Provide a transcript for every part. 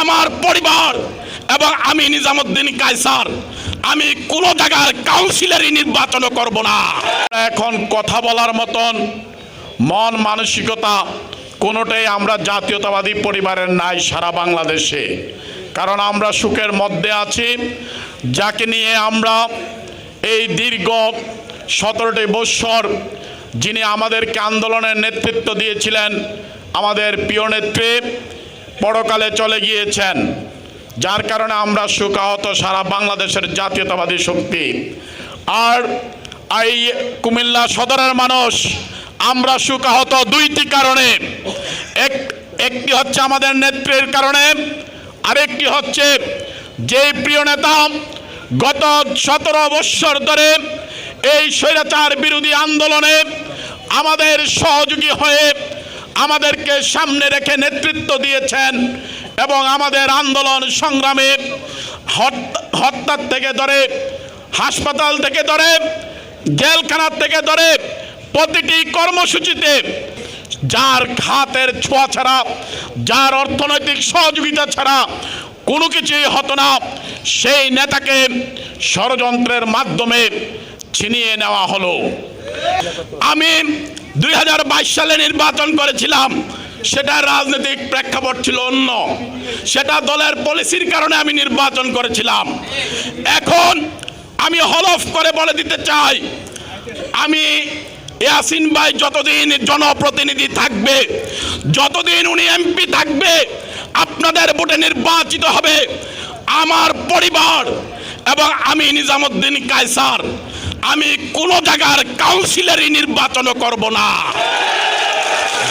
আমার পরিবার এবং আমি নিজামুদ্দিন কায়সার আমি কোন জায়গার কাউন্সিলরই নির্বাচন করব না। এখন কথা বলার মতন মন মানসিকতা কোনোটাই আমরা জাতীয়তাবাদী পরিবারের নাই সারা বাংলাদেশে। কারণ আমরা সুখের মধ্যে আছি, যাকে নিয়ে আমরা এই দীর্ঘ 17টি বৎসর যিনি আমাদেরকে আন্দোলনের নেতৃত্ব দিয়েছিলেন, আমাদের প্রিয় নেত্রী পরকালে চলে গিয়েছেন, যার কারণে আমরা শোকাহত সারা বাংলাদেশের জাতীয়তাবাদী শক্তি। আর এই কুমিল্লা সদরের মানুষ আমরা শোকাহত দুইটি কারণে। একটি হচ্ছে আমাদের নেত্রীর কারণে, আরেকটি হচ্ছে যে প্রিয় নেতা গত 17 বৎসর ধরে এই স্বৈরাচার বিরোধী আন্দোলনে আমাদের সহযোগী হয়ে আমাদেরকে সামনে রেখে নেতৃত্ব দিয়েছেন এবং আমাদের আন্দোলন সংগ্রামে হত্যার থেকে ধরে, হাসপাতাল থেকে ধরে, জেলখানার থেকে ধরে প্রতিটি কর্মসূচিতে যার হাতের ছোঁয়া ছাড়া, যার অর্থনৈতিক সহযোগিতা ছাড়া কোনো কিছুই হতো না, সেই নেতাকে ষড়যন্ত্রের মাধ্যমে ছিনিয়ে নেওয়া হলো। আমি 2022 সালে নির্বাচন করেছিলাম, সেটা রাজনৈতিক প্রেক্ষাপট ছিল অন্য, সেটা দলের পলিসির কারণে আমি নির্বাচন করেছিলাম। এখন আমি হলফ করে বলে দিতে চাই, আমি ইয়াসিন ভাই যতদিন জনপ্রতিনিধি থাকবে, যতদিন উনি এমপি থাকবে, আপনাদের ভোটে নির্বাচিত হবে, আমার পরিবার এবং আমি নিজামুদ্দিন কায়সার আমি কোন জায়গার কাউন্সিলরই নির্বাচন করব না।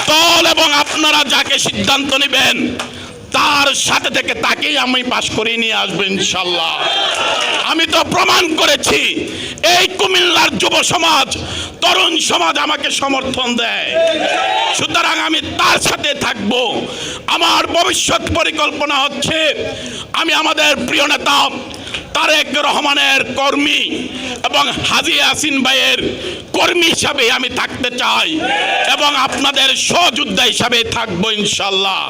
দল এবং আপনারা যাকে সিদ্ধান্ত নেবেন তার সাথে থেকে তাকেই আমি পাশ করে নিয়ে আসবো ইনশাল্লাহ। আমি তো প্রমাণ করেছি, এই কুমিল্লার যুব সমাজ, তরুণ সমাজ আমাকে সমর্থন দেয়, সুতরাং আমি তার সাথে থাকব। আমার ভবিষ্যৎ পরিকল্পনা হচ্ছে আমি আমাদের প্রিয় নেতা তারেক রহমানের কর্মী এবং হাজী ইয়াসিন ভাইয়ের কর্মী হিসাবে আমি থাকতে চাই এবং আপনাদের সহযোদ্ধা হিসাবে থাকবো ইনশাল্লাহ।